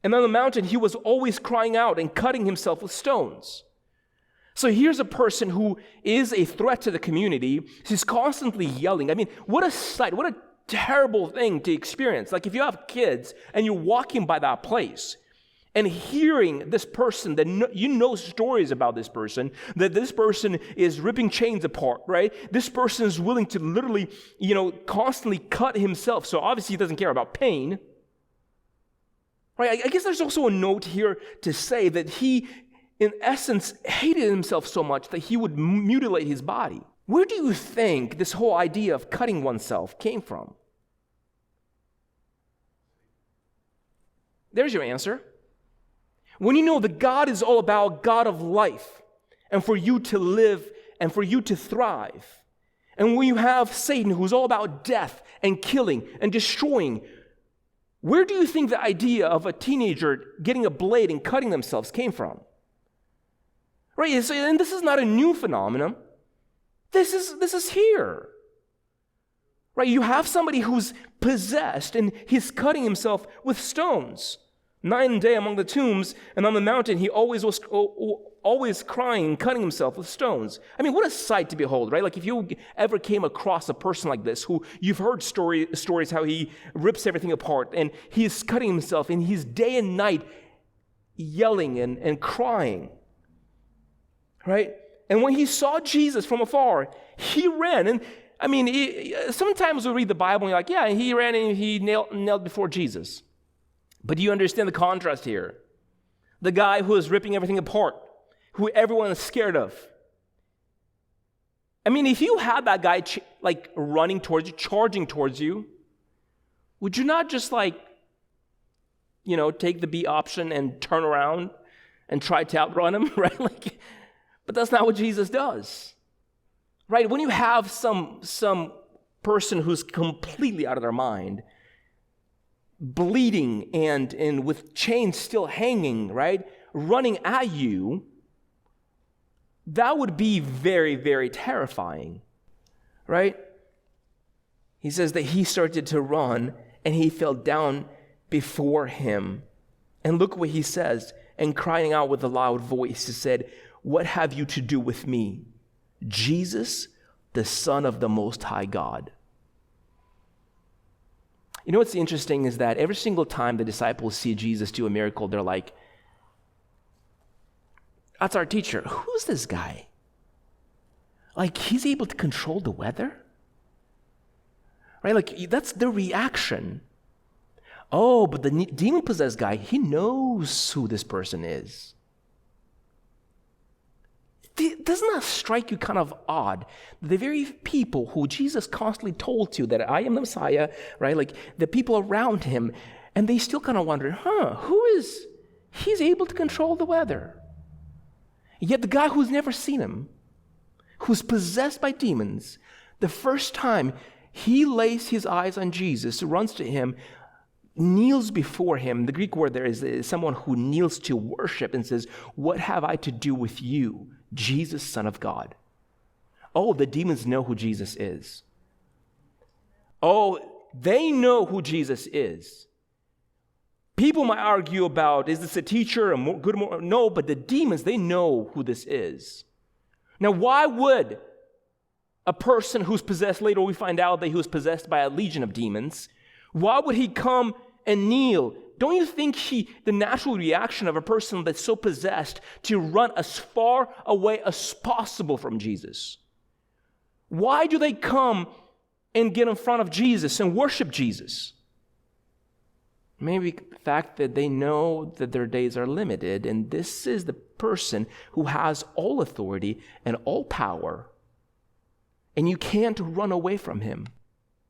And on the mountain, he was always crying out and cutting himself with stones. So here's a person who is a threat to the community. He's constantly yelling. I mean, what a sight, what a terrible thing to experience. Like if you have kids and you're walking by that place and hearing this person that you know stories about this person, that this person is ripping chains apart, right? This person is willing to literally, constantly cut himself. So obviously he doesn't care about pain. Right? I guess there's also a note here to say that he, in essence, hated himself so much that he would mutilate his body. Where do you think this whole idea of cutting oneself came from? There's your answer. When you know that God is all about God of life, and for you to live and for you to thrive, and when you have Satan who's all about death and killing and destroying, where do you think the idea of a teenager getting a blade and cutting themselves came from? Right, and this is not a new phenomenon. This is here. Right, you have somebody who's possessed and he's cutting himself with stones. Night and day among the tombs, and on the mountain he always was always crying, cutting himself with stones. I mean, what a sight to behold, right? Like if you ever came across a person like this, who you've heard stories how he rips everything apart, and he's cutting himself, and he's day and night yelling and crying, right? And when he saw Jesus from afar, he ran. And I mean, sometimes we read the Bible and you're like, yeah, he ran and he knelt before Jesus. But do you understand the contrast here? The guy who is ripping everything apart, who everyone is scared of. I mean, if you had that guy running towards you, charging towards you, would you not just take the B option and turn around and try to outrun him, right? But that's not what Jesus does, right? When you have some person who's completely out of their mind, bleeding and with chains still hanging, right, running at you, that would be very, very terrifying, right? He says that he started to run and he fell down before him. And look what he says, and crying out with a loud voice, he said, "What have you to do with me, Jesus, the Son of the Most High God?" You know what's interesting is that every single time the disciples see Jesus do a miracle, they're like, "That's our teacher. Who's this guy? He's able to control the weather?" Right? That's the reaction. Oh, but the demon-possessed guy, he knows who this person is. Doesn't that strike you kind of odd? The very people who Jesus constantly told to that I am the Messiah, right? The people around him, and they still kind of wonder, he's able to control the weather. Yet the guy who's never seen him, who's possessed by demons, the first time he lays his eyes on Jesus, runs to him, kneels before him. The Greek word there is someone who kneels to worship and says, "What have I to do with you, Jesus, Son of God?" Oh, the demons know who Jesus is. Oh, they know who Jesus is. People might argue about, is this a teacher, no, but the demons, they know who this is. Now, why would a person who's possessed, later we find out that he was possessed by a legion of demons, why would he come and kneel? Don't you think the natural reaction of a person that's so possessed to run as far away as possible from Jesus? Why do they come and get in front of Jesus and worship Jesus? Maybe the fact that they know that their days are limited, and this is the person who has all authority and all power, and you can't run away from him.